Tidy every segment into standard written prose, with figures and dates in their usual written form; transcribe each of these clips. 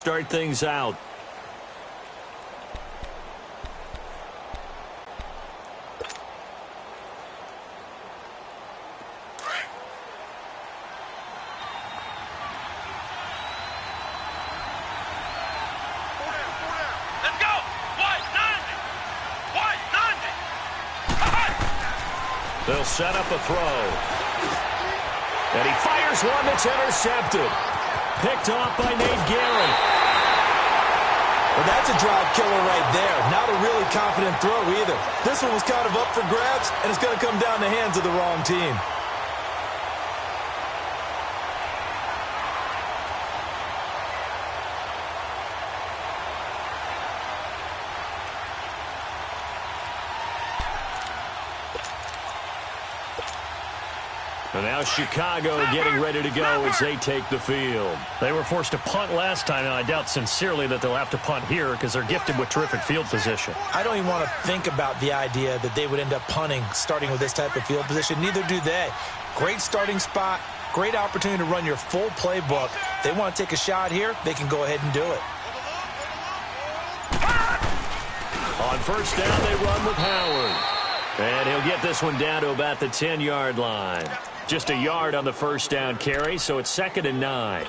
start things out. They'll set up a throw. And he fires one that's intercepted. Picked off by Nate Gary. Well, that's a drive killer right there. Not a really confident throw either. This one was kind of up for grabs, and it's going to come down the hands of the wrong team. And now Chicago getting ready to go as they take the field. They were forced to punt last time, and I doubt sincerely that they'll have to punt here because they're gifted with terrific field position. I don't even want to think about the idea that they would end up punting starting with this type of field position. Neither do they. Great starting spot, great opportunity to run your full playbook. They want to take a shot here, they can go ahead and do it. On first down, they run with Howard. And he'll get this one down to about the 10-yard line. Just a yard on the first down carry, so it's 2nd and 9.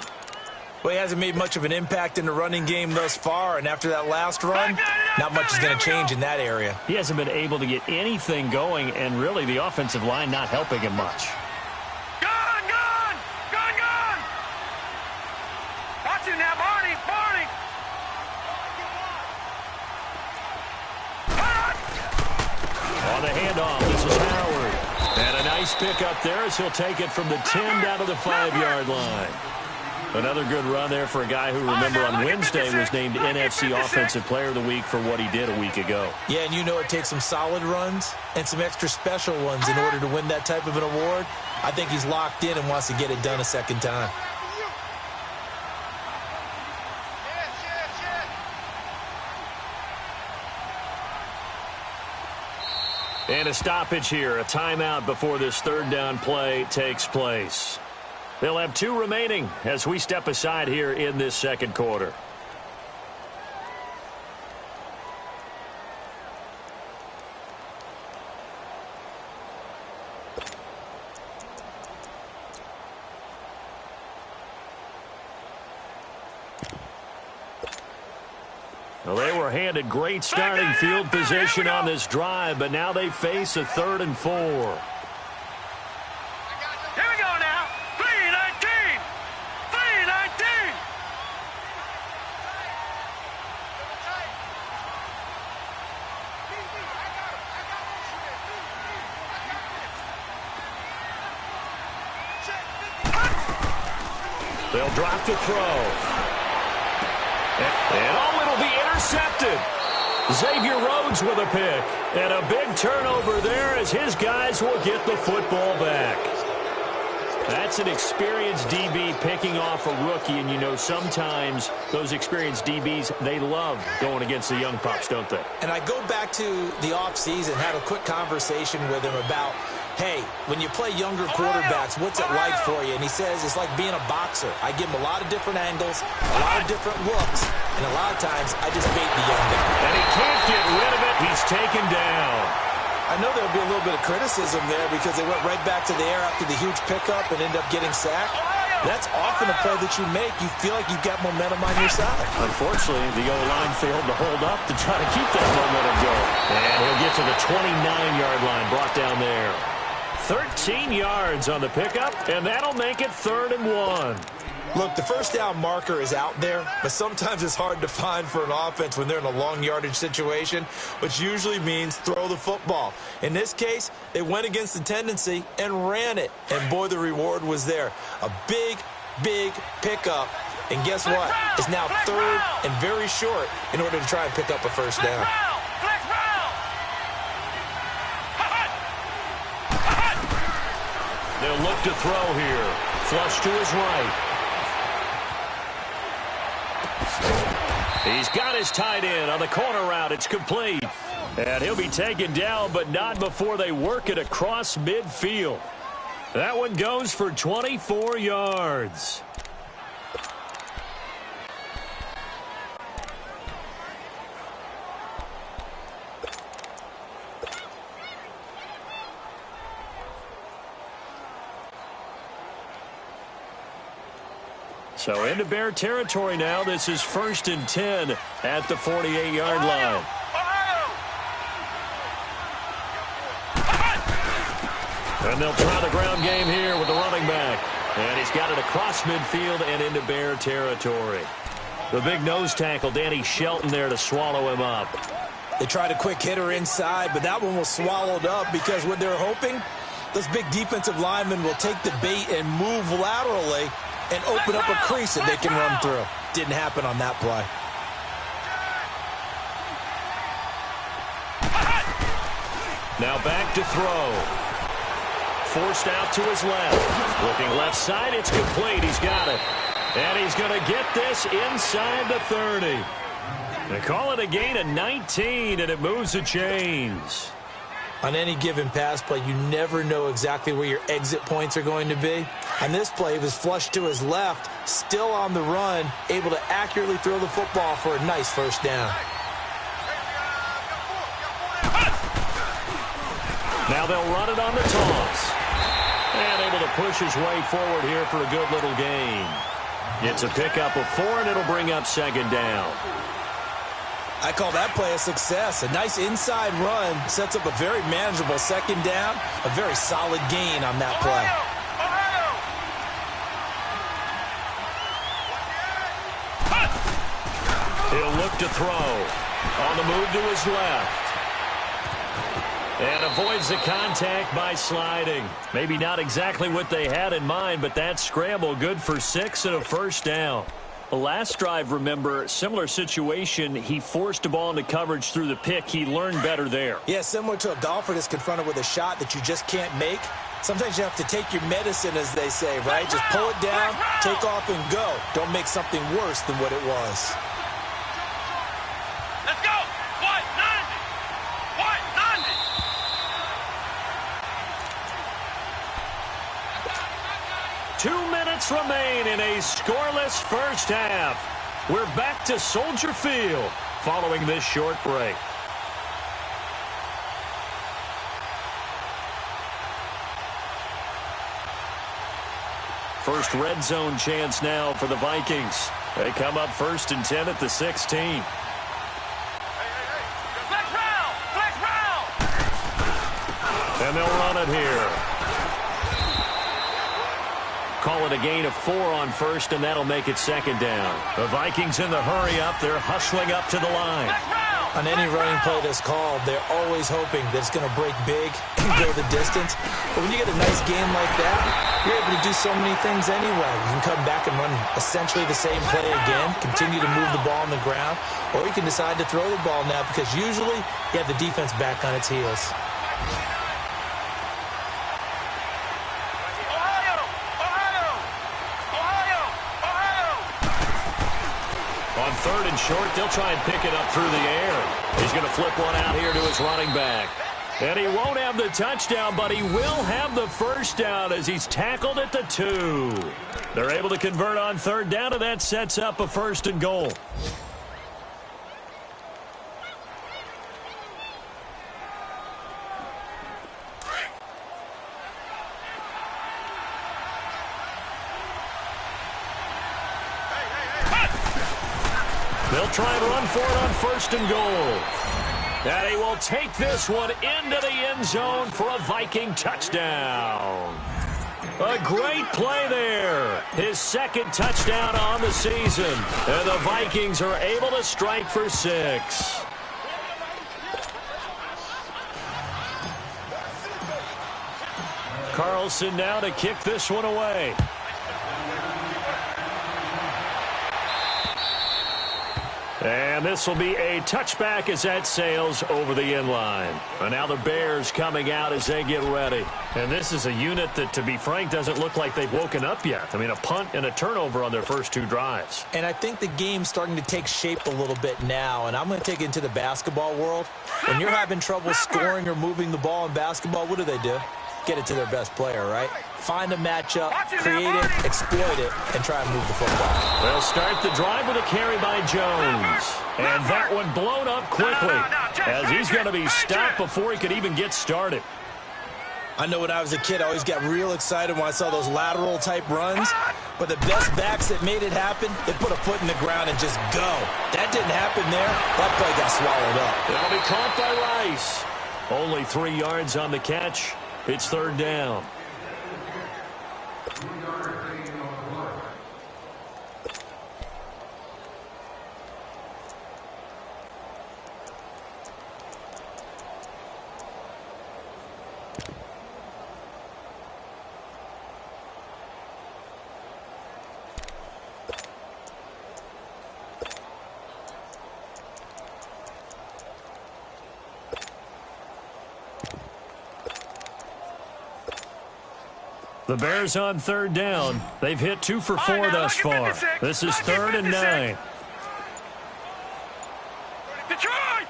Well, he hasn't made much of an impact in the running game thus far, and after that last run, not much is going to change in that area. He hasn't been able to get anything going, and really the offensive line not helping him much. Gone! Watch you now, Barney! On the handoff, this is Howard. And a nice pick up there as he'll take it from the 10 down to the 5-yard line. Another good run there for a guy who, remember, on Wednesday was named NFC Offensive Player of the Week for what he did a week ago. Yeah, and you know it takes some solid runs and some extra special ones in order to win that type of an award. I think he's locked in and wants to get it done a second time. And a stoppage here, a timeout before this third down play takes place. They'll have 2 remaining as we step aside here in this second quarter. Well, they were handed great starting field position on this drive, but now they face a 3rd and 4. Here we go now. 3-19. They'll drop to throw. And it'll be intercepted. Xavier Rhodes with a pick. And a big turnover there as his guys will get the football back. That's an experienced DB picking off a rookie, and you know sometimes those experienced DBs, they love going against the young pups, don't they? And I go back to the offseason, had a quick conversation with him about, hey, when you play younger quarterbacks, what's it like for you? And he says it's like being a boxer. I give him a lot of different angles, a lot of different looks, and a lot of times I just bait the young guy. And he can't get rid of it. He's taken down. I know there'll be a little bit of criticism there because they went right back to the air after the huge pickup and ended up getting sacked. That's often a play that you make. You feel like you've got momentum on your side. Unfortunately, the O-line failed to hold up to try to keep that momentum going. And he'll get to the 29-yard line, brought down there. 13 yards on the pickup, and that'll make it 3rd and 1. Look, the first down marker is out there, but sometimes it's hard to find for an offense when they're in a long yardage situation, which usually means throw the football. In this case, they went against the tendency and ran it, and boy, the reward was there. A big, big pickup, and guess what? It's now 3rd and very short in order to try and pick up a first down. They'll look to throw here. Flush to his right. He's got his tight end on the corner route. It's complete. And he'll be taken down, but not before they work it across midfield. That one goes for 24 yards. So into Bear territory now. This is 1st and 10 at the 48-yard line. And they'll try the ground game here with the running back. And he's got it across midfield and into Bear territory. The big nose tackle, Danny Shelton, there to swallow him up. They tried a quick hitter inside, but that one was swallowed up because what they're hoping, those big defensive linemen will take the bait and move laterally and open up a crease that they can run through. Didn't happen on that play. Now back to throw. Forced out to his left. Looking left side, it's complete. He's got it. And he's going to get this inside the 30. They call it a gain of 19, and it moves the chains. On any given pass play, you never know exactly where your exit points are going to be. On this play, he was flushed to his left, still on the run, able to accurately throw the football for a nice first down. Now they'll run it on the toss. And able to push his way forward here for a good little gain. It's a pickup of 4, and it'll bring up 2nd down. I call that play a success. A nice inside run sets up a very manageable 2nd down. A very solid gain on that play. He'll look to throw. On the move to his left. And avoids the contact by sliding. Maybe not exactly what they had in mind, but that scramble good for 6 and a first down. The last drive, remember, similar situation. He forced the ball into coverage through the pick. He learned better there. Yeah, similar to a golfer that's confronted with a shot that you just can't make. Sometimes you have to take your medicine, as they say, right? Just pull it down, take off, and go. Don't make something worse than what it was. Let's go! What? 90! What? 90! Remain in a scoreless first half. We're back to Soldier Field following this short break. First red zone chance now for the Vikings. They come up 1st and 10 at the 16. Flex round! And they'll run it here. Call it a gain of 4 on 1st, and that'll make it 2nd down. The Vikings in the hurry up. They're hustling up to the line. On any running play that's called, they're always hoping that it's going to break big and go the distance. But when you get a nice game like that, you're able to do so many things anyway. You can come back and run essentially the same play again, continue to move the ball on the ground, or you can decide to throw the ball now because usually you have the defense back on its heels. On 3rd and short, they'll try and pick it up through the air. He's going to flip one out here to his running back. And he won't have the touchdown, but he will have the first down as he's tackled at the 2. They're able to convert on 3rd down, and that sets up a 1st and goal. They'll try and run for it on 1st and goal. And he will take this one into the end zone for a Viking touchdown. A great play there. His 2nd touchdown on the season. And the Vikings are able to strike for 6. Carlson now to kick this one away. And this will be a touchback as that sails over the end line. And now the Bears coming out as they get ready. And this is a unit that, to be frank, doesn't look like they've woken up yet. I mean, a punt and a turnover on their first 2 drives. And I think the game's starting to take shape a little bit now. And I'm going to take it into the basketball world. When you're having trouble scoring or moving the ball in basketball, what do? Get it to their best player, right? Find a matchup, create it, exploit it, and try and move the football. They'll start the drive with a carry by Jones. And that one blown up quickly as he's going to be stopped before he could even get started. I know when I was a kid, I always got real excited when I saw those lateral-type runs. But the best backs that made it happen, they put a foot in the ground and just go. That didn't happen there. That play got swallowed up. It'll be caught by Rice. Only 3 yards on the catch. It's third down. The Bears on third down. They've hit 2 for 4 thus far. This is 3rd and 9. Detroit!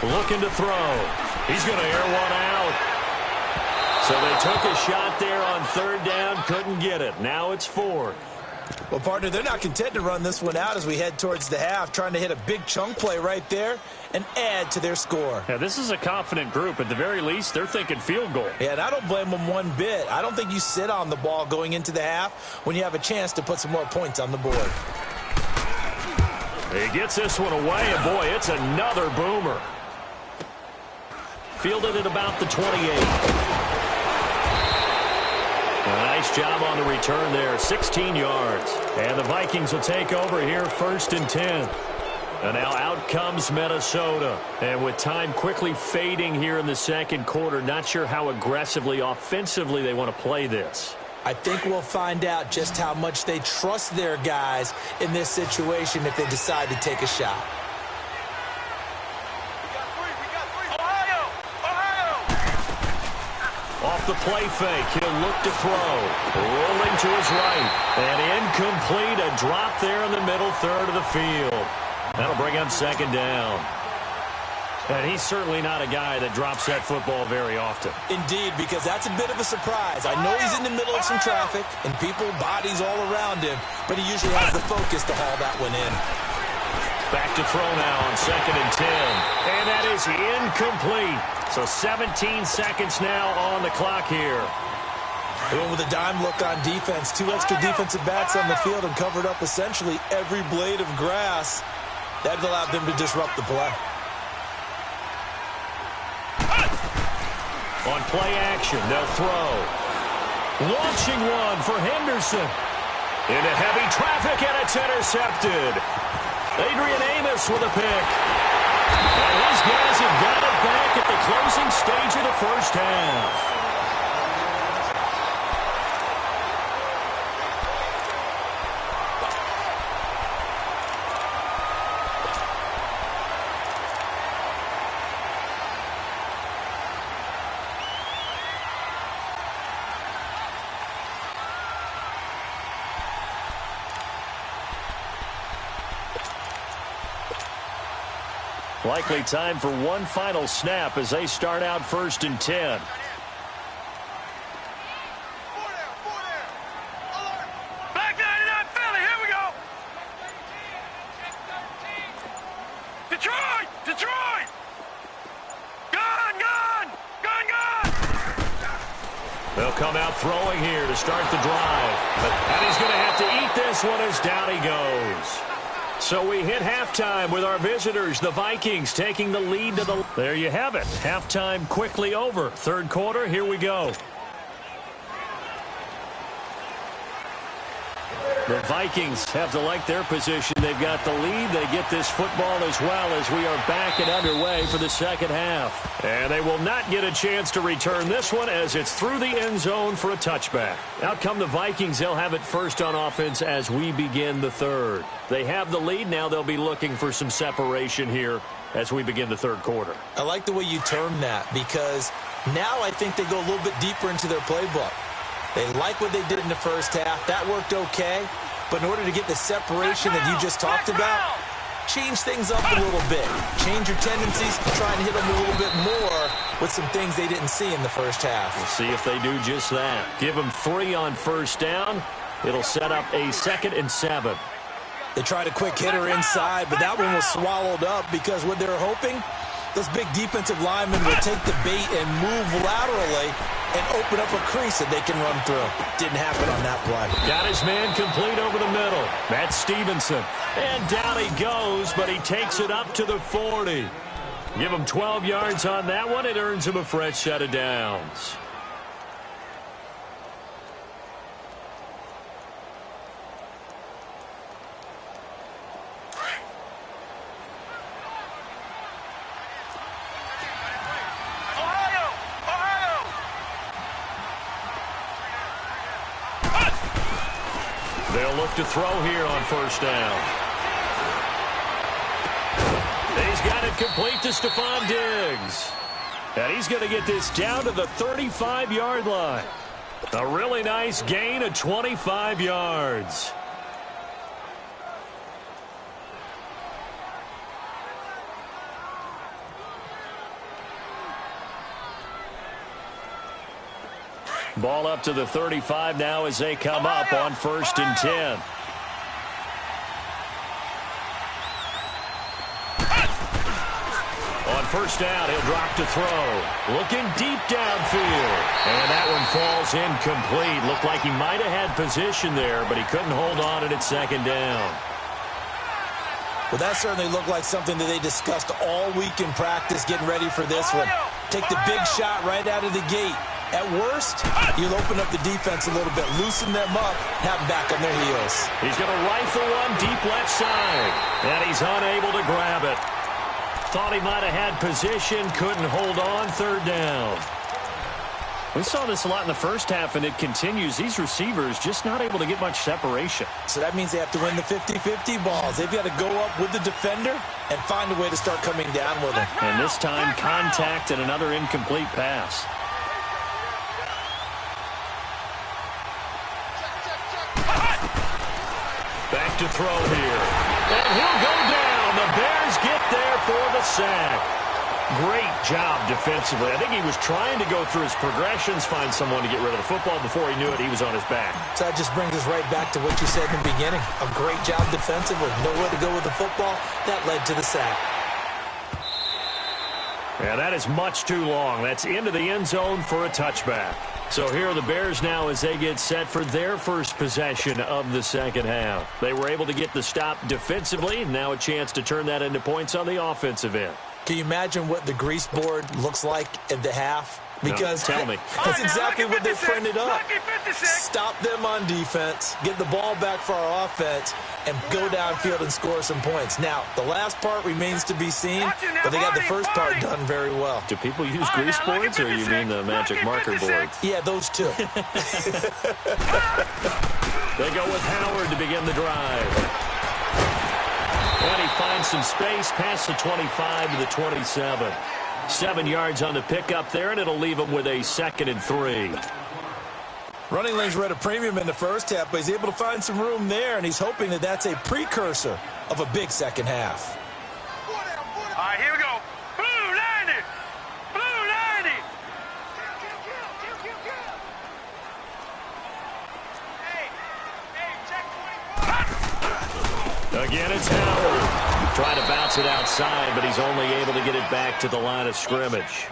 Looking to throw. He's going to air one out. So they took a shot there on third down, couldn't get it. Now it's 4th. Well, partner, they're not content to run this one out as we head towards the half, trying to hit a big chunk play right there and add to their score. Yeah, this is a confident group. At the very least, they're thinking field goal. Yeah, and I don't blame them one bit. I don't think you sit on the ball going into the half when you have a chance to put some more points on the board. He gets this one away, and boy, it's another boomer. Fielded at about the 28. A nice job on the return there, 16 yards. And the Vikings will take over here, 1st and 10. And now out comes Minnesota. And with time quickly fading here in the second quarter, not sure how aggressively, offensively they want to play this. I think we'll find out just how much they trust their guys in this situation if they decide to take a shot. Off the play fake, he'll look to throw. Rolling to his right. And incomplete, a drop there in the middle third of the field. That'll bring up 2nd down. And he's certainly not a guy that drops that football very often. Indeed, because that's a bit of a surprise. I know he's in the middle of some traffic and people, bodies all around him, but he usually has the focus to haul that one in. Back to throw now on 2nd and 10. And that is incomplete. So 17 seconds now on the clock here. They went with a dime look on defense. 2 extra defensive backs on the field and covered up essentially every blade of grass. That allowed them to disrupt the play. On play action, they'll throw. Launching one for Henderson. Into heavy traffic, and it's intercepted. Adrian Amos with a pick. And his guys have got it back at the closing stage of the first half. Likely time for one final snap as they start out 1st and 10. Back 99 Philly, here we go. Detroit! Gun! They'll come out throwing here to start the drive. And he's going to have to eat this one as down he goes. So we hit halftime with our visitors, the Vikings, taking the lead to the... There you have it. Halftime quickly over. Third quarter, here we go. The Vikings have to like their position. They've got the lead. They get this football as well as we are back and underway for the second half. And they will not get a chance to return this one as it's through the end zone for a touchback. Out come the Vikings. They'll have it first on offense as we begin the third. They have the lead. Now they'll be looking for some separation here as we begin the third quarter. I like the way you term that because now I think they go a little bit deeper into their playbook. They like what they did in the first half. That worked okay. But in order to get the separation that you just talked about, change things up a little bit. Change your tendencies, try and hit them a little bit more with some things they didn't see in the first half. We'll see if they do just that. Give them 3 on first down. It'll set up a 2nd and 7. They tried a quick hitter inside, but that one was swallowed up because what they were hoping Those big defensive linemen will take the bait and move laterally and open up a crease that they can run through. Didn't happen on that play. Got his man complete over the middle. That's Stevenson. And down he goes, but he takes it up to the 40. Give him 12 yards on that one. It earns him a fresh set of downs. They'll look to throw here on first down. He's got it complete to Stephon Diggs. And he's going to get this down to the 35-yard line. A really nice gain of 25 yards. Ball up to the 35 now as they come up on 1st and 10. On first down, he'll drop to throw. Looking deep downfield. And that one falls incomplete. Looked like he might have had position there, but he couldn't hold on at 2nd down. Well, that certainly looked like something that they discussed all week in practice, getting ready for this one. Take the big shot right out of the gate. At worst, you'll open up the defense a little bit, loosen them up, have them back on their heels. He's going to rifle one deep left side, and he's unable to grab it. Thought he might have had position, couldn't hold on, 3rd down. We saw this a lot in the first half, and it continues. These receivers just not able to get much separation. So that means they have to win the 50-50 balls. They've got to go up with the defender and find a way to start coming down with him. And this time, contact and another incomplete pass. Back to throw here. And he'll go down. The Bears get there for the sack. Great job defensively. I think he was trying to go through his progressions, find someone to get rid of the football. Before he knew it, he was on his back. So that just brings us right back to what you said in the beginning. A great job defensively. Nowhere to go with the football. That led to the sack. Yeah, that is much too long. That's into the end zone for a touchback. So here are the Bears now as they get set for their first possession of the second half. They were able to get the stop defensively. Now a chance to turn that into points on the offensive end. Can you imagine what the grease board looks like at the half? Because no, tell me. That's exactly what they printed up. Stop them on defense, get the ball back for our offense, and go downfield and score some points. Now, the last part remains to be seen, but they got the first part done very well. Do people use grease boards, or you mean the magic marker boards? Yeah, those two. They go with Howard to begin the drive. And he finds some space past the 25 to the 27. 7 yards on the pickup there, and it'll leave him with a 2nd and 3. Running lanes were at a premium in the first half, but he's able to find some room there, and he's hoping that that's a precursor of a big second half. All right, here we go. Blue 90. Blue 90. Again, it's Howard. Trying to bounce it outside, but he's only able to get it back to the line of scrimmage.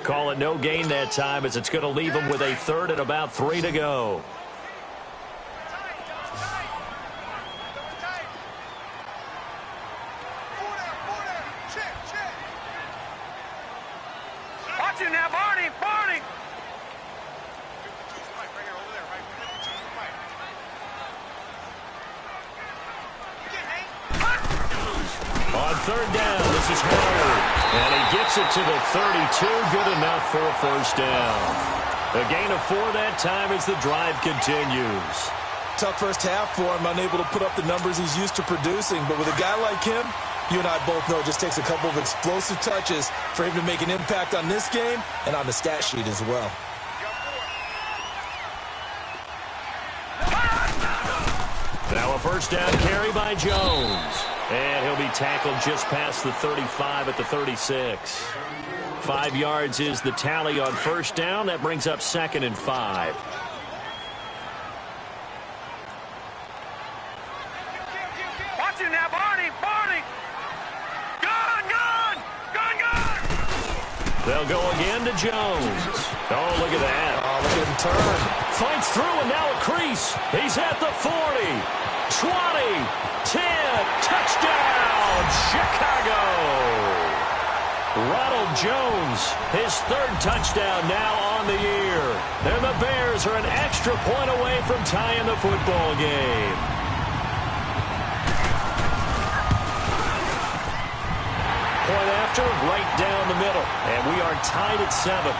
Call it no gain that time, as it's going to leave him with a 3rd and about 3 to go. Watch it now, Barney. Barney. On 3rd down, this is Howard. And he gets it to the 32. Good enough for a first down. A gain of 4 that time as the drive continues. Tough first half for him, unable to put up the numbers he's used to producing. But with a guy like him, you and I both know it just takes a couple of explosive touches for him to make an impact on this game and on the stat sheet as well. Now a first down carry by Jones. And he'll be tackled just past the 35 at the 36. 5 yards is the tally on first down. That brings up 2nd and 5. Watch it now, Barney. Barney. Gone, gone. They'll go again to Jones. Oh, look at that. Oh, look at him turn. Fights through and now a crease. He's at the 40, 20, 10. Touchdown, Chicago. Ronald Jones, his third touchdown now on the year. And the Bears are an extra point away from tying the football game. Point after, right down the middle. And we are tied at 7.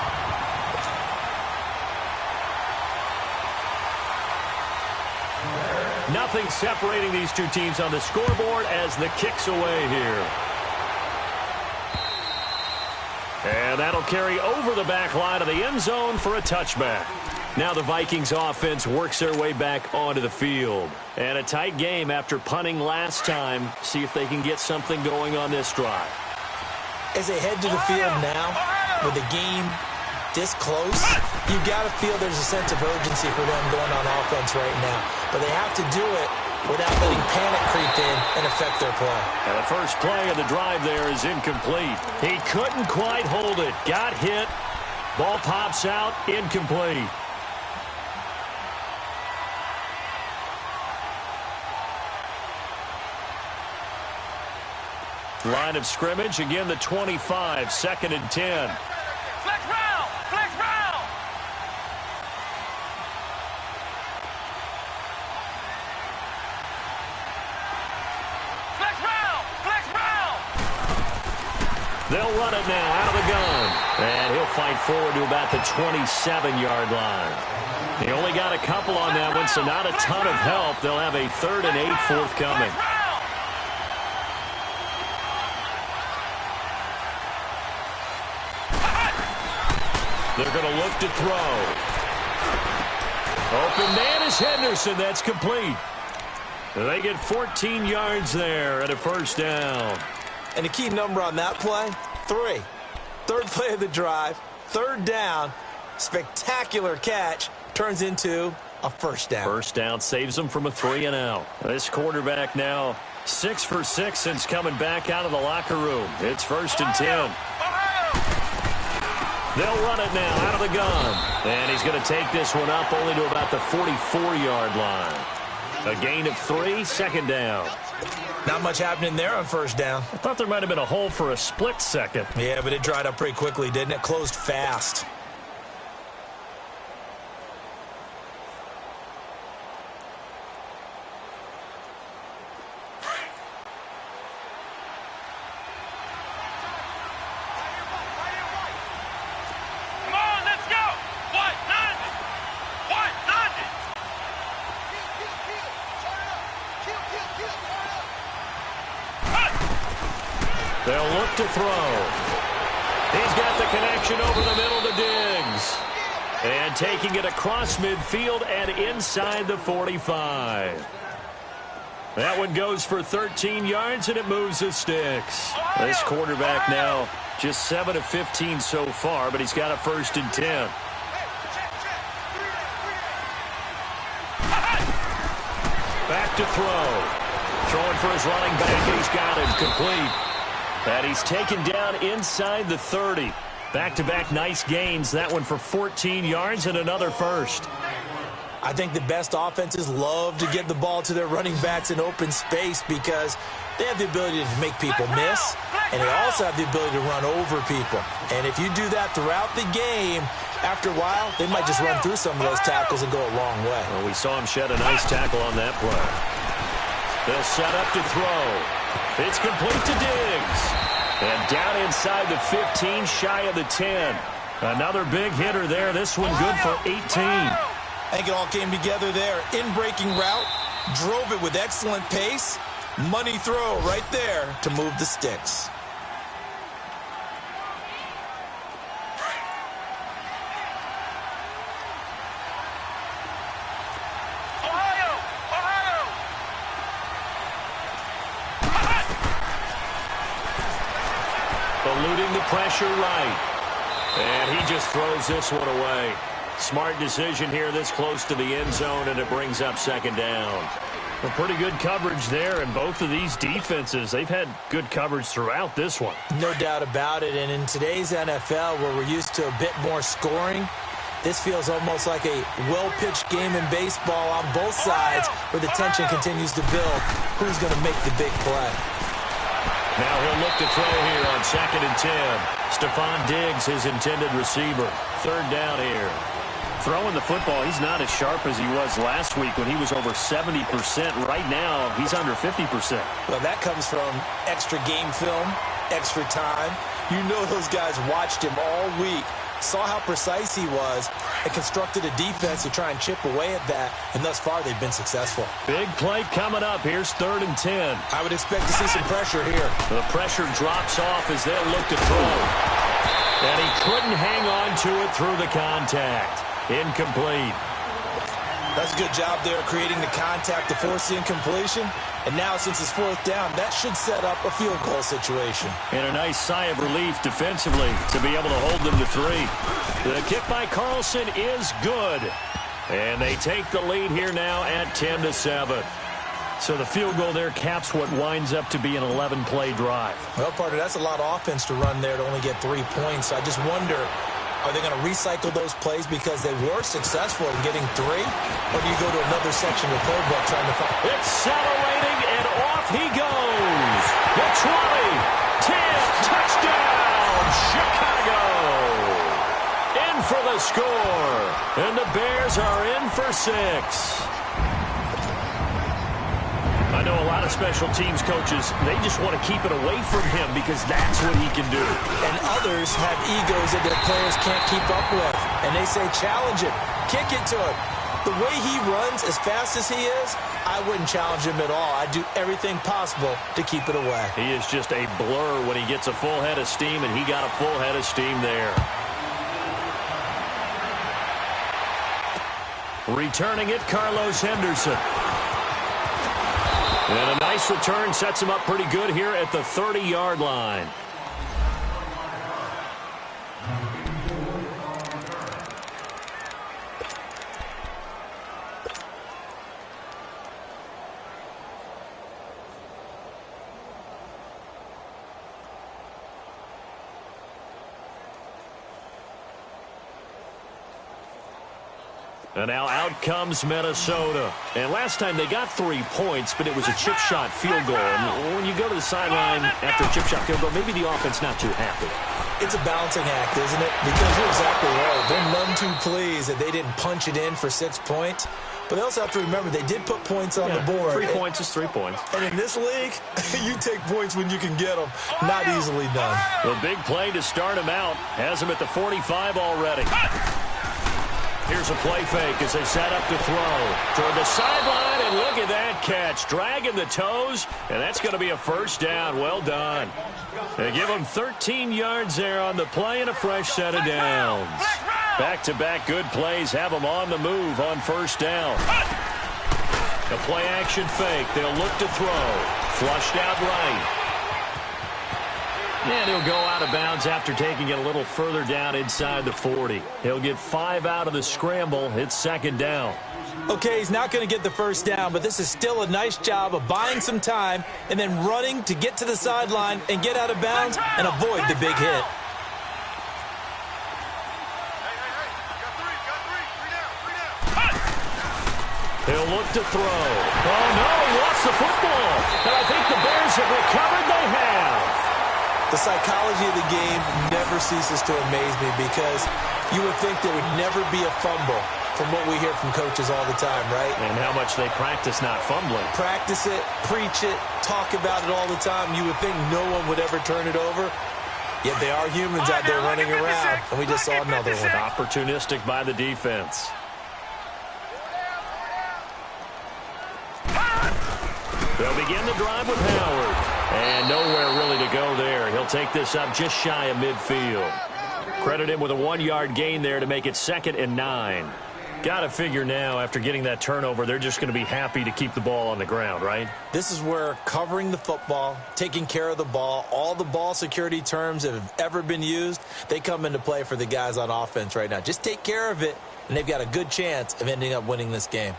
Nothing separating these two teams on the scoreboard as the kick's away here. And that'll carry over the back line of the end zone for a touchback. Now the Vikings offense works their way back onto the field. And a tight game after punting last time. See if they can get something going on this drive. As they head to the field now, with the game this close, you got to feel there's a sense of urgency for them going on offense right now. But they have to do it without letting panic creep in and affect their play. And the first play of the drive there is incomplete. He couldn't quite hold it. Got hit. Ball pops out. Incomplete. Line of scrimmage, again the 25, 2nd and 10. Flex round! Flex round! Flex round! Flex round! They'll run it now out of the gun. And he'll fight forward to about the 27-yard line. He only got a couple on that one, so not a ton of help. They'll have a 3rd and 8 forthcoming. They're going to look to throw. Open man is Henderson. That's complete. They get 14 yards there and a first down. And the key number on that play, 3. Third play of the drive, 3rd down, spectacular catch, turns into a first down. First down saves them from a 3-and-out. This quarterback now 6 for 6 since coming back out of the locker room. It's 1st and 10. They'll run it now out of the gun. And he's going to take this one up only to about the 44-yard line. A gain of 3, 2nd down. Not much happening there on 1st down. I thought there might have been a hole for a split second. Yeah, but it dried up pretty quickly, didn't it? Closed fast. They'll look to throw. He's got the connection over the middle to Diggs. And taking it across midfield and inside the 45. That one goes for 13 yards, and it moves the sticks. This quarterback now just 7 of 15 so far, but he's got a 1st and 10. Back to throw. Throwing for his running back, and he's got it complete. And he's taken down inside the 30. Back-to-back nice gains. That one for 14 yards and another first. I think the best offenses love to get the ball to their running backs in open space because they have the ability to make people miss, and they also have the ability to run over people. And if you do that throughout the game, after a while, they might just run through some of those tackles and go a long way. Well, we saw him shed a nice tackle on that play. They'll set up to throw. It's complete to Diggs. And down inside the 15, shy of the 10. Another big hitter there. This one good for 18. I think it all came together there. In-breaking route, drove it with excellent pace. Money throw right there to move the sticks. Eluding the pressure right. And he just throws this one away. Smart decision here this close to the end zone, and it brings up 2nd down. Well, pretty good coverage there, and both of these defenses, they've had good coverage throughout this one. No doubt about it, and in today's NFL, where we're used to a bit more scoring, this feels almost like a well-pitched game in baseball on both sides where the tension continues to build. Who's going to make the big play? Now he'll look to throw here on 2nd and 10. Stephon Diggs, his intended receiver. 3rd down here. Throwing the football, he's not as sharp as he was last week when he was over 70%. Right now, he's under 50%. Well, that comes from extra game film, extra time. You know those guys watched him all week, saw how precise he was, and constructed a defense to try and chip away at that, and thus far they've been successful. Big play coming up. Here's 3rd and 10. I would expect to see some pressure here. The pressure drops off as they'll look to throw. And he couldn't hang on to it through the contact. Incomplete. That's a good job there creating the contact to force the incompletion. And now, since it's 4th down, that should set up a field goal situation. And a nice sigh of relief defensively to be able to hold them to 3. The kick by Carlson is good. And they take the lead here now at 10-7. So the field goal there caps what winds up to be an 11-play drive. Well, partner, that's a lot of offense to run there to only get 3 points. I just wonder, are they going to recycle those plays because they were successful in getting 3? Or do you go to another section of the playbook trying to find... Accelerating, and off he goes. The 20, 10, touchdown, Chicago. In for the score. And the Bears are in for 6. I know a lot of special teams coaches, they just want to keep it away from him because that's what he can do. And others have egos that their players can't keep up with. And they say, challenge it, kick it to him. The way he runs as fast as he is, I wouldn't challenge him at all. I'd do everything possible to keep it away. He is just a blur when he gets a full head of steam, and he got a full head of steam there. Returning it, Carlos Henderson. And a nice return sets him up pretty good here at the 30-yard line. And now out comes Minnesota. And last time they got 3 points, but it was a chip shot field goal. And when you go to the sideline after a chip shot field goal, maybe the offense not too happy. It's a balancing act, isn't it? Because you're exactly right. They're none too pleased that they didn't punch it in for 6 points. But they also have to remember they did put points on the board. 3 points is 3 points. And in this league, you take points when you can get them. Not easily done. The big play to start him out. Has him at the 45 already. Here's a play fake as they set up to throw. Toward the sideline, and look at that catch. Dragging the toes, and that's going to be a first down. Well done. They give him 13 yards there on the play and a fresh set of downs. Back-to-back good plays have them on the move on first down. The play-action fake. They'll look to throw. Flushed out right. And he'll go out of bounds after taking it a little further down inside the 40. He'll get 5 out of the scramble. It's second down. Okay, he's not going to get the first down, but this is still a nice job of buying some time and then running to get to the sideline and get out of bounds and avoid the big hit. He'll look to throw. Oh, no, he lost the football. And I think the Bears have recovered. They have. The psychology of the game never ceases to amaze me because you would think there would never be a fumble from what we hear from coaches all the time, right? And how much they practice not fumbling. Practice it, preach it, talk about it all the time. You would think no one would ever turn it over. Yet they are humans out there running around, and we just saw another one. Opportunistic by the defense. They'll begin the drive with Howard. And nowhere really to go there. He'll take this up just shy of midfield. Credit him with a 1-yard gain there to make it 2nd and 9. Got to figure now, after getting that turnover, they're just going to be happy to keep the ball on the ground, right? This is where covering the football, taking care of the ball, all the ball security terms that have ever been used, they come into play for the guys on offense right now. Just take care of it, and they've got a good chance of ending up winning this game.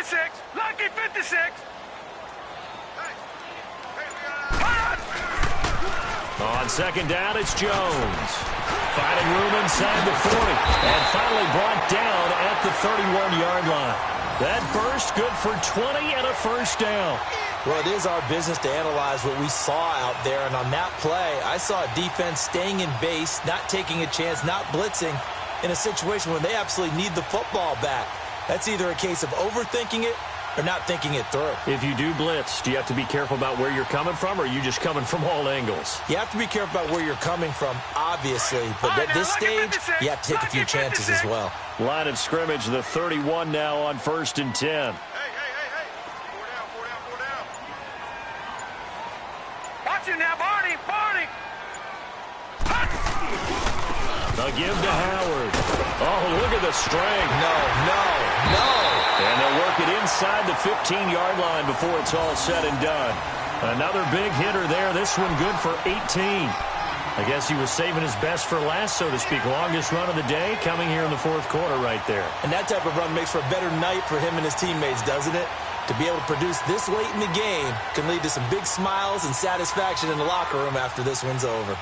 56. Lucky 56. On second down, it's Jones. Finding room inside the 40. And finally brought down at the 31-yard line. That burst good for 20 and a first down. Well, it is our business to analyze what we saw out there. And on that play, I saw a defense staying in base, not taking a chance, not blitzing in a situation when they absolutely need the football back. That's either a case of overthinking it or not thinking it through. If you do blitz, do you have to be careful about where you're coming from, or are you just coming from all angles? You have to be careful about where you're coming from, obviously. But at this stage, you have to take a few chances as well. Line of scrimmage, the 31 now on 1st and 10. Hey. 4 down. Watch it now, Barney. They'll give to Howard. Oh, look at the strength. No. And they'll work it inside the 15-yard line before it's all said and done. Another big hitter there. This one good for 18. I guess he was saving his best for last, so to speak. Longest run of the day coming here in the fourth quarter right there. And that type of run makes for a better night for him and his teammates, doesn't it? To be able to produce this late in the game can lead to some big smiles and satisfaction in the locker room after this one's over.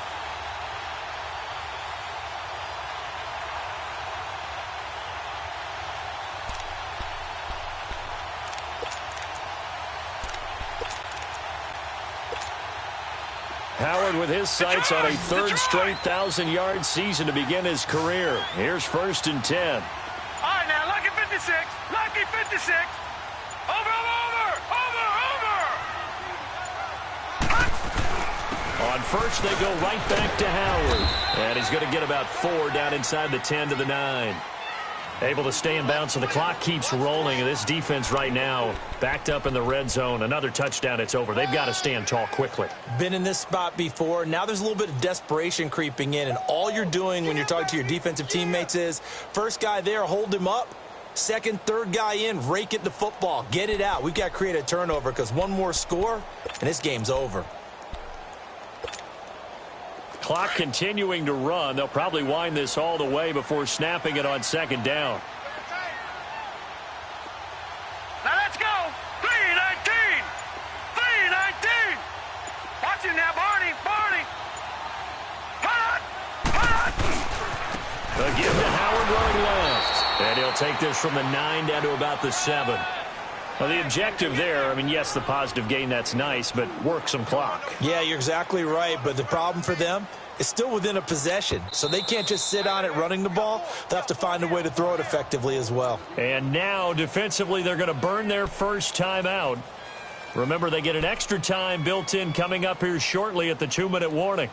Howard with his sights on a third straight 1,000-yard season to begin his career. Here's 1st and 10. All right, now, lucky 56. Lucky 56. Over. On first, they go right back to Howard. And he's going to get about 4 down inside the 10 to the 9. Able to stay in bounds, so the clock keeps rolling. And this defense right now backed up in the red zone. Another touchdown, it's over. They've got to stand tall quickly. Been in this spot before. Now there's a little bit of desperation creeping in. And all you're doing when you're talking to your defensive teammates is, first guy there, hold him up. Second, third guy in, rake it the football. Get it out. We've got to create a turnover because one more score, and this game's over. Clock continuing to run. They'll probably wind this all the way before snapping it on second down. Now let's go. 3:19. Watch it now, Barney. Hot. They'll give to Howard running left. And he'll take this from the 9 down to about the 7. Well, the objective there, I mean, yes, the positive gain, that's nice, but work some clock. Yeah, you're exactly right, but the problem for them is still within a possession, so they can't just sit on it running the ball. They'll have to find a way to throw it effectively as well. And now, defensively, they're going to burn their first time out. Remember, they get an extra time built in coming up here shortly at the 2-minute warning.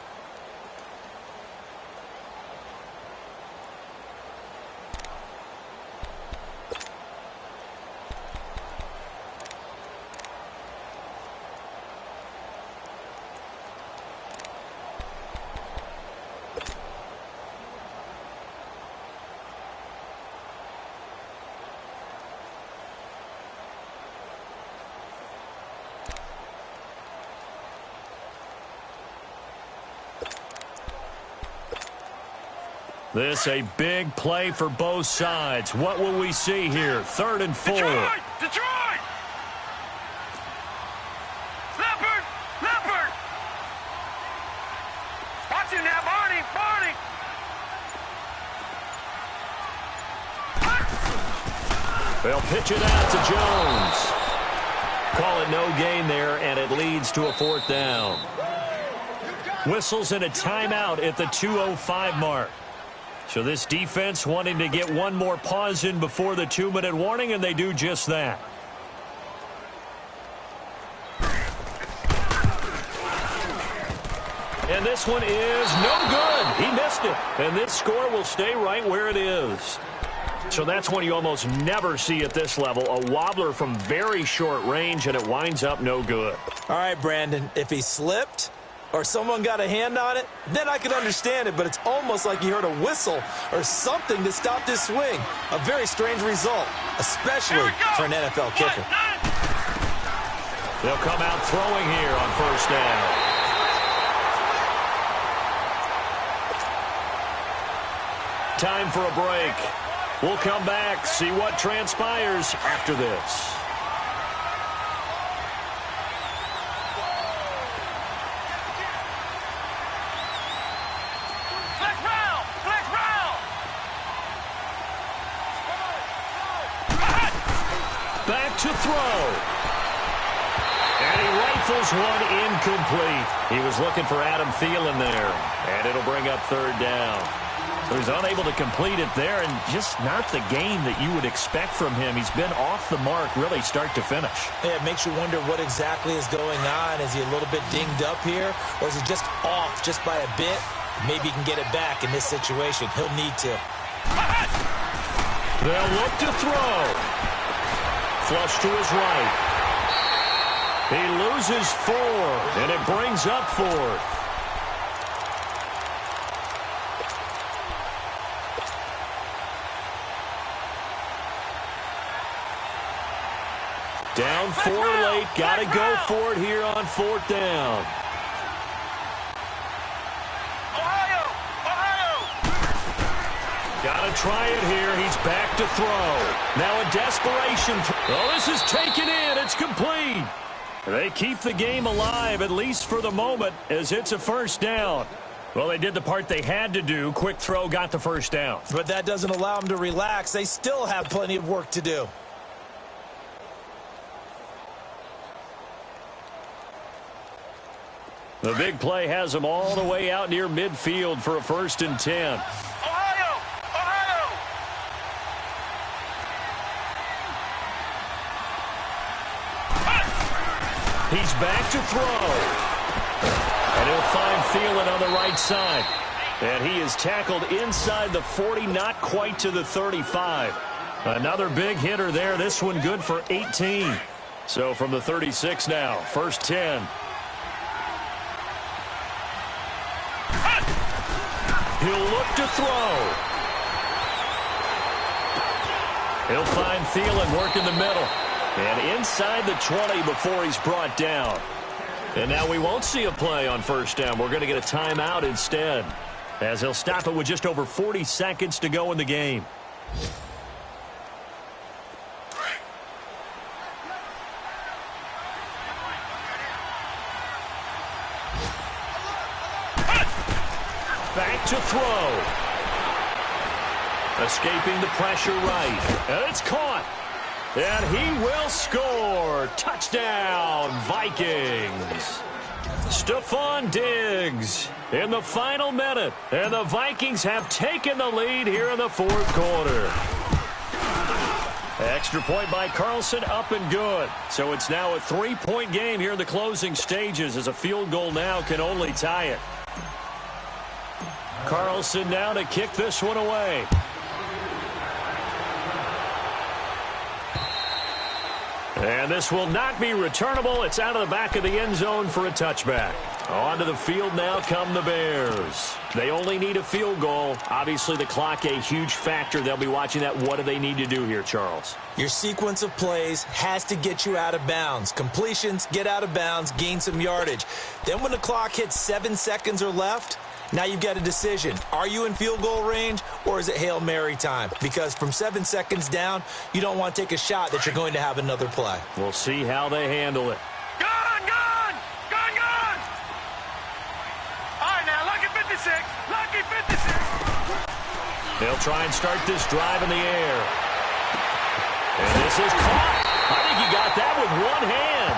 This a big play for both sides. What will we see here? 3rd and 4. Detroit! Leopard! Watch him now, Barney! They'll pitch it out to Jones. Call it no gain there, and it leads to a 4th down. Whistles and a timeout at the 2:05 mark. So this defense wanting to get one more pause in before the 2-minute warning, and they do just that. And this one is no good. He missed it. And this score will stay right where it is. So that's one you almost never see at this level. A wobbler from very short range, and it winds up no good. All right, Brandon, if he slipped or someone got a hand on it, then I could understand it, but it's almost like you heard a whistle or something to stop this swing. A very strange result, especially for an NFL kicker. They'll come out throwing here on 1st down. Time for a break. We'll come back, see what transpires after this. throw. And he rifles one incomplete. He was looking for Adam Thielen there. And it'll bring up third down. So he's unable to complete it there, and just not the game that you would expect from him. He's been off the mark really start to finish. Yeah, it makes you wonder what exactly is going on. Is he a little bit dinged up here, or is he just off just by a bit? Maybe he can get it back in this situation. He'll need to. They'll look to throw. Flush to his right. He loses 4, and it brings up 4th. Down 4 late. Got to go for it here on 4th down. Ohio! Got to try it here. He's back to throw. Now a desperation. Oh, this is taken in. It's complete. They keep the game alive, at least for the moment, as it's a first down. Well, they did the part they had to do. Quick throw, got the first down. But that doesn't allow them to relax. They still have plenty of work to do. The big play has them all the way out near midfield for a 1st and 10. Ohio! He's back to throw. And he'll find Thielen on the right side. And he is tackled inside the 40, not quite to the 35. Another big hitter there. This one good for 18. So from the 36 now, 1st 10. He'll look to throw. He'll find Thielen working the middle. And inside the 20 before he's brought down. And now we won't see a play on 1st down. We're going to get a timeout instead, as he'll stop it with just over 40 seconds to go in the game. Back to throw. Escaping the pressure right. And it's caught. And he will score. Touchdown, Vikings. Stephon Diggs in the final minute. And the Vikings have taken the lead here in the 4th quarter. Extra point by Carlson, up and good. So it's now a 3-point game here in the closing stages, as a field goal now can only tie it. Carlson now to kick this one away. And this will not be returnable. It's out of the back of the end zone for a touchback. Onto the field now come the Bears. They only need a field goal. Obviously, the clock a huge factor. They'll be watching that. What do they need to do here, Charles? Your sequence of plays has to get you out of bounds. Completions, get out of bounds, gain some yardage. Then when the clock hits 7 seconds or left, now you've got a decision. Are you in field goal range, or is it Hail Mary time? Because from 7 seconds down, you don't want to take a shot that you're going to have another play. We'll see how they handle it. Gone! All right, now, lucky 56. Lucky 56. They'll try and start this drive in the air. And this is caught. I think he got that with one hand.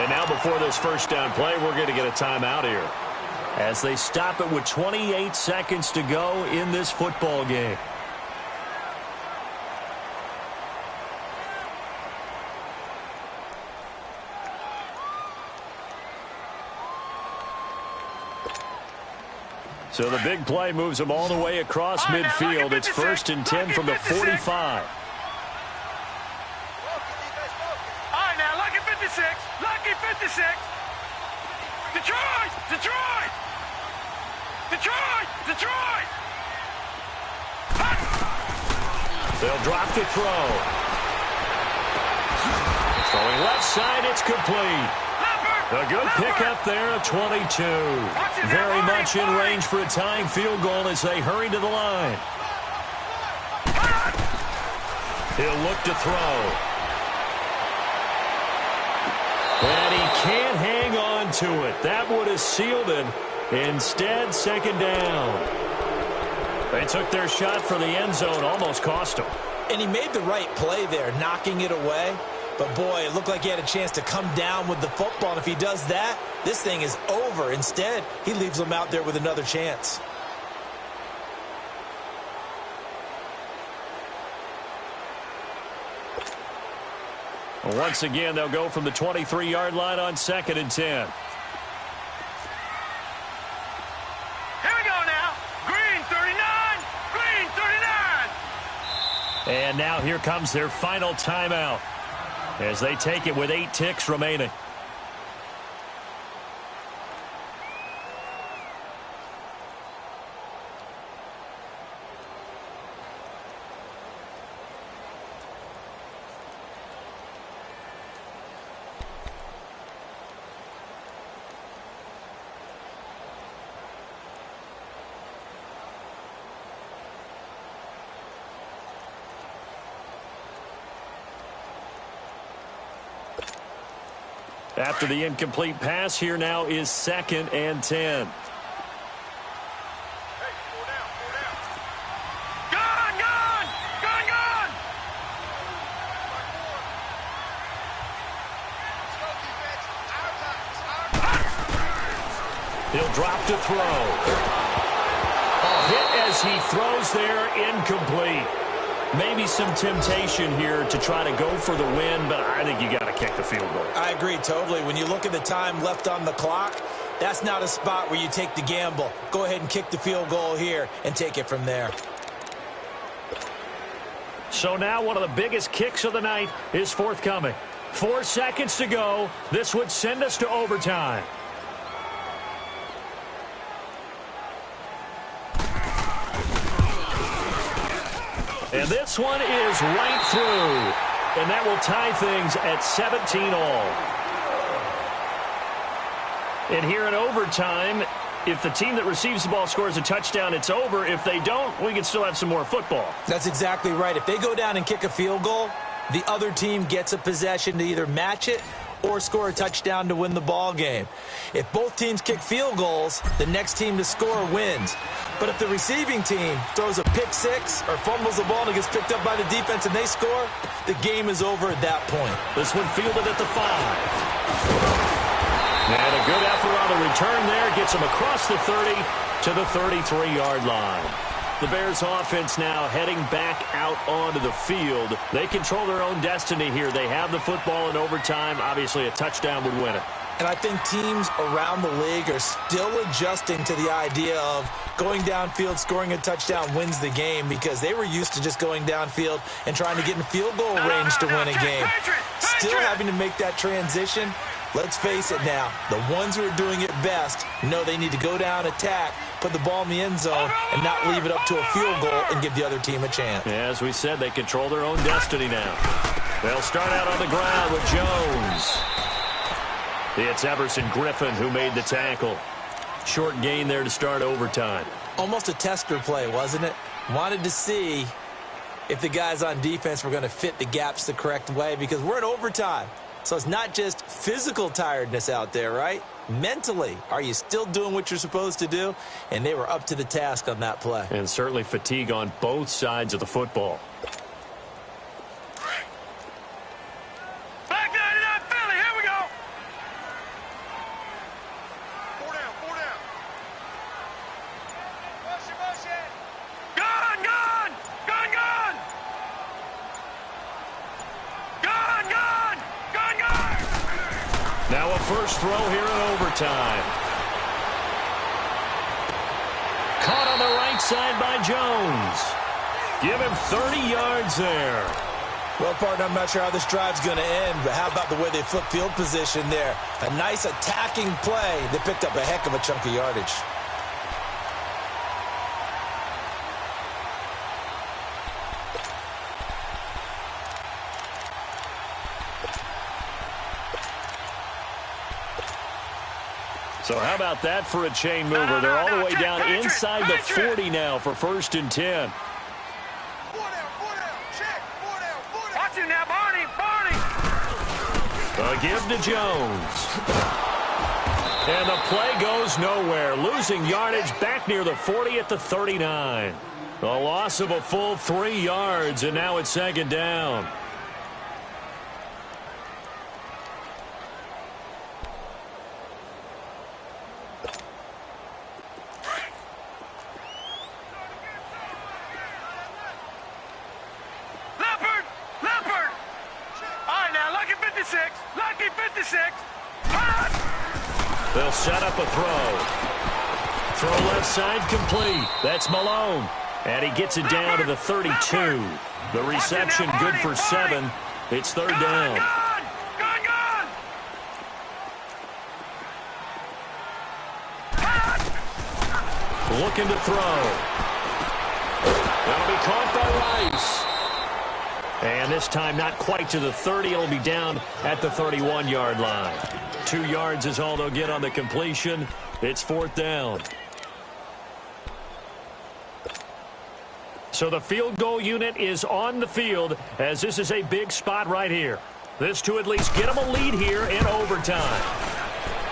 And now before this 1st down play, we're going to get a timeout here, as they stop it with 28 seconds to go in this football game. So the big play moves them all the way across midfield. It's 1st and 10 from the 45. All right, now, lucky 56. Lucky 56. Detroit! Detroit! Detroit! Detroit! They'll drop the throw. Throwing left side, it's complete. A good pickup there at 22. Very much in range for a tying field goal as they hurry to the line. He'll look to throw. And he can't hang on to it. That would have sealed it. Instead, 2nd down. They took their shot for the end zone, almost cost them. And he made the right play there, knocking it away. But, boy, it looked like he had a chance to come down with the football. And if he does that, this thing is over. Instead, he leaves them out there with another chance. Once again, they'll go from the 23-yard line on 2nd and 10. Here we go now. Green 39. Green 39. And now here comes their final timeout as they take it with 8 ticks remaining. After the incomplete pass, here now is 2nd and 10. He'll drop to throw. A hit as he throws there, incomplete. Maybe some temptation here to try to go for the win, but I think you got to kick the field goal. I agree totally. When you look at the time left on the clock, that's not a spot where you take the gamble. Go ahead and kick the field goal here and take it from there. So now one of the biggest kicks of the night is forthcoming. 4 seconds to go. This would send us to overtime. And this one is right through. And that will tie things at 17 all. And here in overtime, if the team that receives the ball scores a touchdown, it's over. If they don't, we can still have some more football. That's exactly right. If they go down and kick a field goal, the other team gets a possession to either match it or score a touchdown to win the ball game. If both teams kick field goals, the next team to score wins. But if the receiving team throws a pick six or fumbles the ball and it gets picked up by the defense and they score, the game is over at that point. This one fielded at the 5. And a good effort on the return there. Gets him across the 30 to the 33-yard line. The Bears offense now heading back out onto the field. They control their own destiny here. They have the football in overtime. Obviously, a touchdown would win it. And I think teams around the league are still adjusting to the idea of going downfield, scoring a touchdown wins the game, because they were used to just going downfield and trying to get in field goal range to win a game. Still having to make that transition. Let's face it now, the ones who are doing it best know they need to go down, attack, put the ball in the end zone, and not leave it up to a field goal and give the other team a chance. Yeah, as we said, they control their own destiny now. They'll start out on the ground with Jones. It's Everson Griffin who made the tackle. Short gain there to start overtime. Almost a tester play, wasn't it? Wanted to see if the guys on defense were going to fit the gaps the correct way, because we're in overtime. So it's not just physical tiredness out there, right? Mentally, are you still doing what you're supposed to do? And they were up to the task on that play. And certainly fatigue on both sides of the football. Back 99 Philly, here we go. 4 down, 4 down. Push it. Gun, gun, gun, gun. Gun, gun, gun, gun. Now a first throw here in overtime. Caught on the right side by Jones. Give him 30 yards there. Well, partner, I'm not sure how this drive's going to end, but how about the way they flip field position there? A nice attacking play. They picked up a heck of a chunk of yardage. So how about that for a chain mover? They're all the way down inside the 40 now for 1st and 10. 4 down, check, 4 down. Watch him now, Barney. A give to Jones. And the play goes nowhere. Losing yardage back near the 40 at the 39. A loss of a full 3 yards, and now it's second down. Leopard! All right, now, lucky 56. Lucky 56. They'll set up a throw. Throw left side complete. That's Malone. And he gets it down to the 32. The reception good for 7. It's third down. Gone! Looking to throw. That'll be caught by Rice. And this time not quite to the 30. It'll be down at the 31-yard line. 2 yards is all they'll get on the completion. It's fourth down. So the field goal unit is on the field as this is a big spot right here. This to at least get them a lead here in overtime.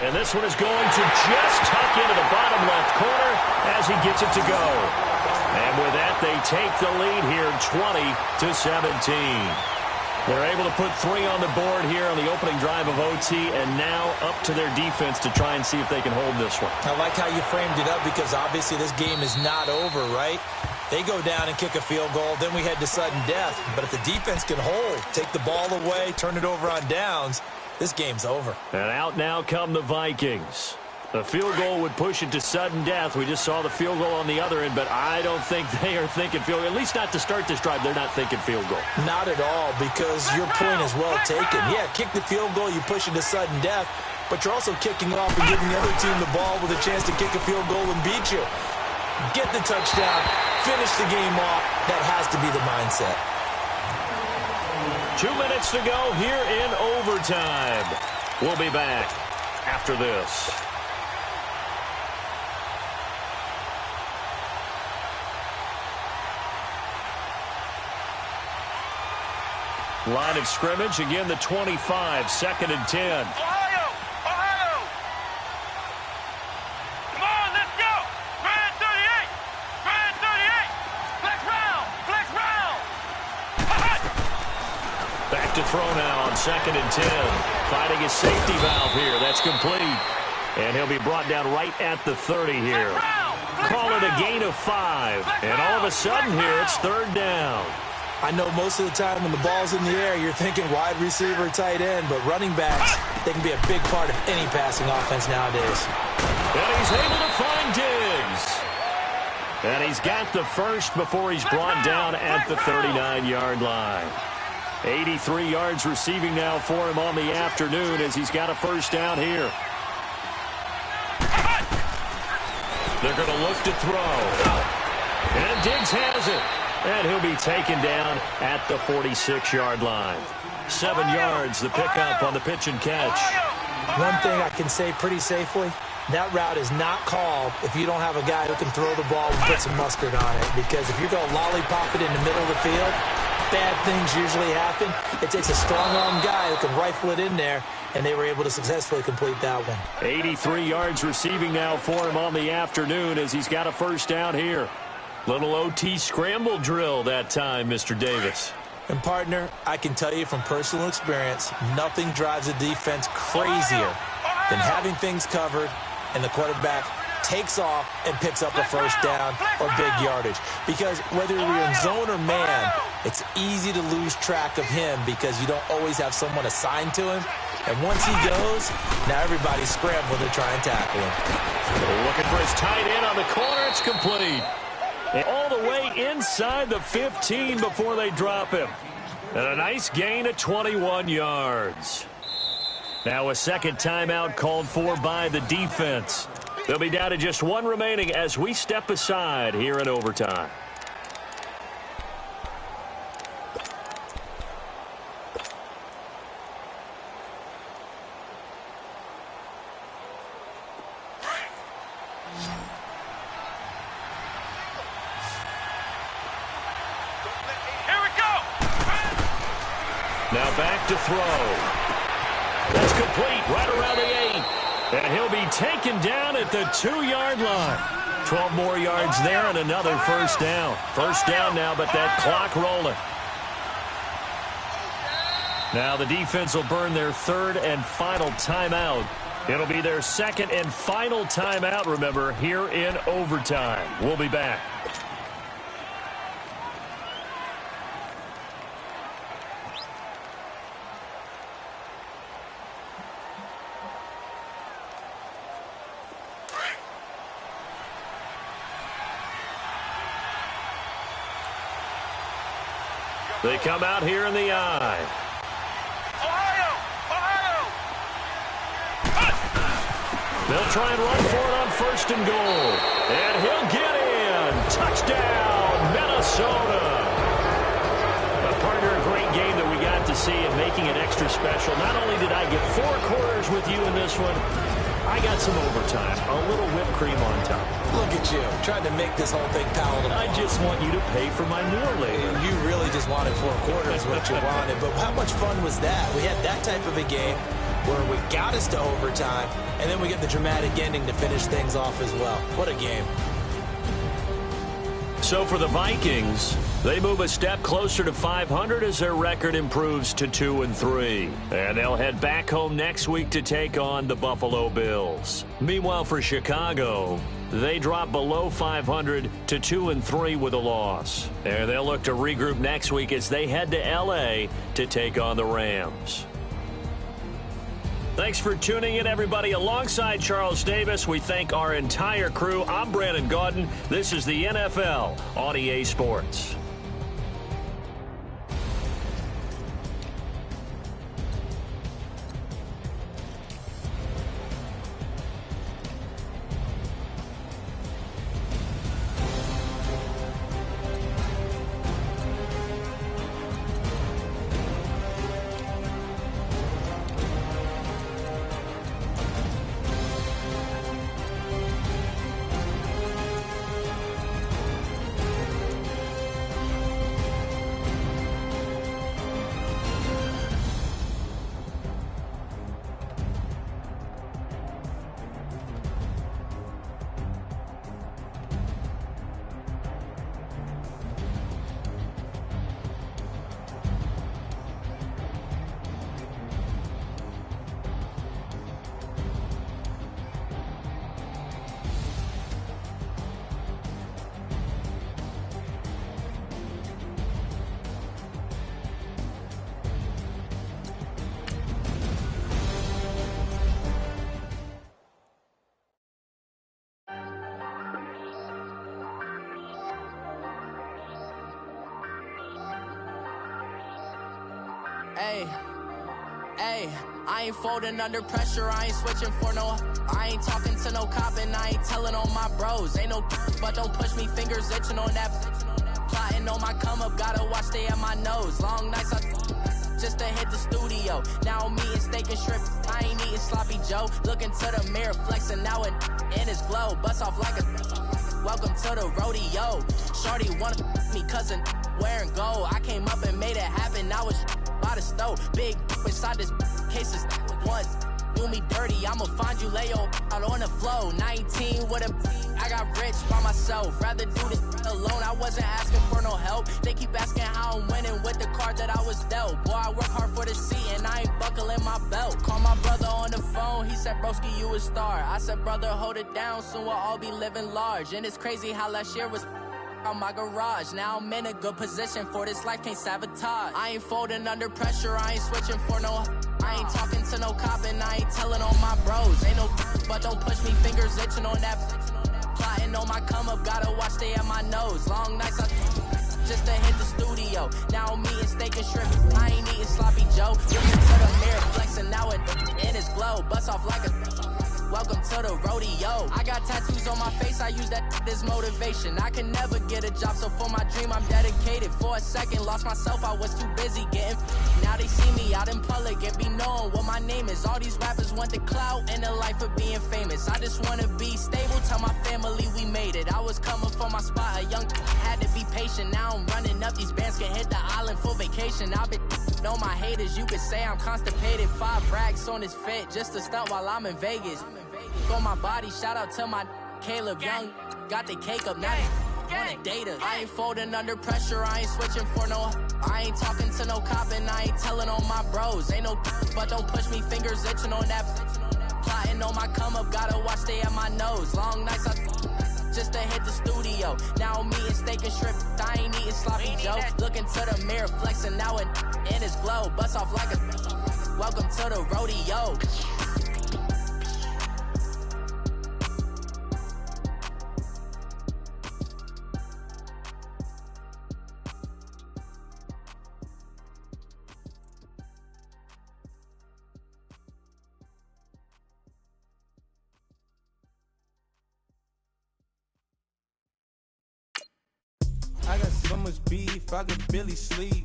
And this one is going to just tuck into the bottom left corner as he gets it to go. And with that, they take the lead here 20-17. They're able to put 3 on the board here on the opening drive of OT, and now up to their defense to try and see if they can hold this one. I like how you framed it up because obviously this game is not over, right? They go down and kick a field goal, then we head to sudden death. But if the defense can hold, take the ball away, turn it over on downs, this game's over. And out now come the Vikings. The field goal would push it to sudden death. We just saw the field goal on the other end, but I don't think they are thinking field goal. At least not to start this drive. They're not thinking field goal. Not at all, because your point is well taken. Yeah, kick the field goal, you push it to sudden death, but you're also kicking off and giving the other team the ball with a chance to kick a field goal and beat you. Get the touchdown, finish the game off. That has to be the mindset. 2 minutes to go here in overtime. We'll be back after this. Line of scrimmage, again the 25, 2nd and 10. Ohio! Come on, let's go! Grand 38! Grand 38! Flex round! Back to throw now on 2nd and 10. Finding his safety valve here. That's complete. And he'll be brought down right at the 30 here. Call it a gain of 5. And all of a sudden here, it's third down. I know most of the time when the ball's in the air, you're thinking wide receiver, tight end, but running backs, they can be a big part of any passing offense nowadays. And he's able to find Diggs. And he's got the first before he's brought down at the 39-yard line. 83 yards receiving now for him on the afternoon as he's got a first down here. They're going to look to throw. And Diggs has it. And he'll be taken down at the 46-yard line. 7 yards, the pickup on the pitch and catch. One thing I can say pretty safely, that route is not called if you don't have a guy who can throw the ball and put some mustard on it. Because if you're going to lollipop it in the middle of the field, bad things usually happen. It takes a strong-arm guy who can rifle it in there, and they were able to successfully complete that one. 83 yards receiving now for him on the afternoon as he's got a first down here. Little OT scramble drill that time, Mr. Davis. And, partner, I can tell you from personal experience, nothing drives a defense crazier than having things covered and the quarterback takes off and picks up a first down or big yardage. Because whether you're in zone or man, it's easy to lose track of him because you don't always have someone assigned to him. And once he goes, now everybody's scrambling to try and tackle him. Looking for his tight end on the corner. It's complete. And all the way inside the 15 before they drop him. And a nice gain of 21 yards. Now a second timeout called for by the defense. They'll be down to just 1 remaining as we step aside here in overtime. Now back to throw. That's complete right around the 8. And he'll be taken down at the 2-yard line. 12 more yards there and another first down. First down now, but that clock rolling. Now the defense will burn their third and final timeout. It'll be their second and final timeout, remember, here in overtime. We'll be back. They come out here in the eye. They'll try and run for it on first and goal. And he'll get in. Touchdown, Minnesota. Partner, a great game that we got to see and making it extra special. Not only did I get 4 quarters with you in this one, I got some overtime, a little whipped cream on top. Look at you, trying to make this whole thing palatable. I just want you to pay for my meal later. You really just wanted 4 quarters, what you wanted. But how much fun was that? We had that type of a game where we got us to overtime, and then we get the dramatic ending to finish things off as well. What a game. So for the Vikings, they move a step closer to 500 as their record improves to 2-3. And they'll head back home next week to take on the Buffalo Bills. Meanwhile, for Chicago, they drop below 500 to 2-3 with a loss. And they'll look to regroup next week as they head to L.A. to take on the Rams. Thanks for tuning in, everybody. Alongside Charles Davis, we thank our entire crew. I'm Brandon Gaudin. This is the NFL on EA Sports. Hey, I ain't folding under pressure, I ain't switching for no. I ain't talking to no cop and I ain't telling on my bros. Ain't no but don't push me, fingers itching on that. Plotting on my come up, gotta watch stay at my nose. Long nights just to hit the studio. Now I'm eating steak and shrimp, I ain't eating sloppy Joe. Looking to the mirror, flexing now and in his glow. Bust off like a welcome to the rodeo. Shorty wanna me cousin wearing gold. I came up and made it happen, I was by the stove. Big inside this case is once. Do me dirty, I'ma find you, lay your out on the floor. 19 with a I got rich by myself. Rather do this alone, I wasn't asking for no help. They keep asking how I'm winning with the card that I was dealt. Boy, I work hard for the seat and I ain't buckling my belt. Call my brother on the phone, he said, broski, you a star. I said, brother, hold it down, soon we'll all be living large. And it's crazy how last year was on my garage. Now I'm in a good position for this life, can't sabotage. I ain't folding under pressure, I ain't switching for no. I ain't talking to no cop and I ain't telling on my bros. Ain't no but don't push me, fingers itching on that. Plotting on my come up, gotta watch stay at my nose. Long nights just to hit the studio. Now I'm eating steak and shrimp, I ain't eating sloppy Joe. Looking to the mirror, flexing now and in his glow. Bust off like a welcome to the rodeo. I got tattoos on my face, I use that as motivation. I can never get a job, so for my dream I'm dedicated. For a second, lost myself, I was too busy getting. Now they see me out in public and be knowing what my name is. All these rappers want the clout and the life of being famous. I just wanna be stable, tell my family we made it. I was coming for my spot, a young had to be patient. Now I'm running up, these bands can hit the island for vacation. I've been Know my haters, you could say I'm constipated. 5 racks on his fit just to stunt while I'm in Vegas. On my body, shout out to my Caleb Young. Got the cake up, now they wanna date us. I ain't folding under pressure, I ain't switching for no. I ain't talking to no cop and I ain't telling on my bros. Ain't no but don't push me, fingers itching on that. Plotting on my come up, gotta watch stay at my nose. Long nights just to hit the studio. Now I'm eating steak and shrimp, I ain't eating sloppy Joe. Looking to the mirror, flexing now in his glow. Bust off like a welcome to the rodeo. I got so much beef, I could barely sleep.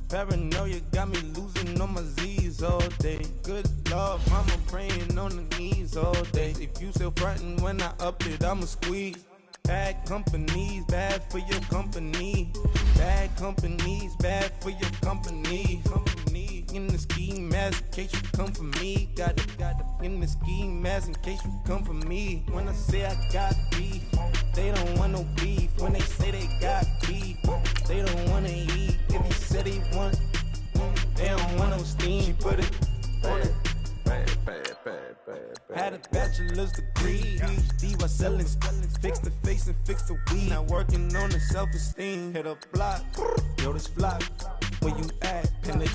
Paranoia got me losing on my Z's all day. Good Lord, mama praying on the knees all day. If you still frontin' when I up it, I'ma squeeze. Bad companies, bad for your company. Bad companies, bad for your company. Company in the ski mask in case you come for me. Got it in the ski mask in case you come for me. When I say I got beef, they don't want no beef. When they say they got beef, they don't wanna eat. If you said they want, they don't want no steam. She put it on it. Had a bachelor's degree, PhD while selling. Fix the face and fix the weed. Now working on the self-esteem. Hit a block, yo this block. Where you at? Pin it.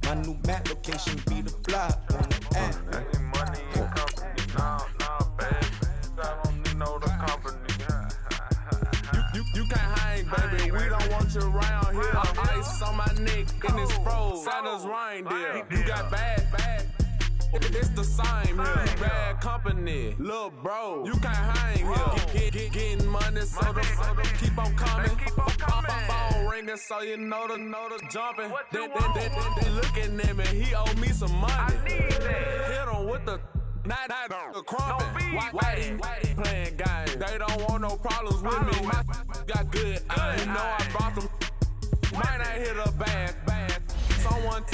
My new map location be the block. On the app. Money and company, nah, baby. I don't need no the company. You can't hang, baby. We don't want you around here. Ice on my neck in this froze. Santa's reindeer. You got bad. It's the same here. Bad company, little bro. You can't hang here. Getting money, so the keep on coming. Phone ringing, so you know the jumping. They looking at me. He owe me some money. Hit him with the not the crumping. Why they playing games? They don't want no problems with me. My got good. You know I brought them. Might not hit a bad. Someone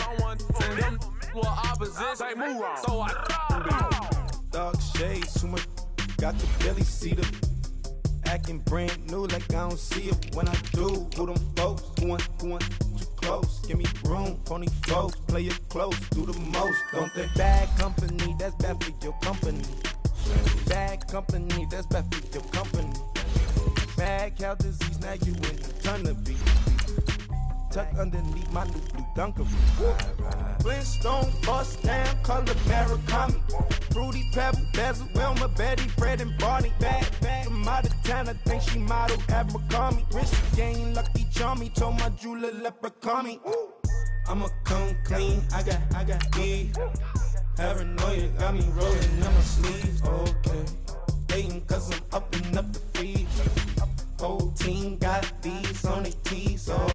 send them. Well, opposition, say move on. So I Dark shades, too much. Got the belly see the acting brand new like I don't see it when I do. Who them folks? Who want too close? Give me room, phony folks. Play it close, do the most. Don't they? Bad company, that's bad for your company. Bad company, that's bad for your company. Bad cow disease, now you in the ton of beef. Tuck underneath my new blue Dunkeroo. Flintstone, bust down, color Murakami. Fruity Pebble, Bezel, Wilma, Betty, Fred, and Barney. Bad, from out of town, I think she model at McCarmy. Rich game, lucky charmy, told my jeweler, leprechaun me. I'ma come clean, I got E. Paranoia got me rolling on my sleeves, okay. Hating cause I'm upping up the feed. Whole team got these on their tees, so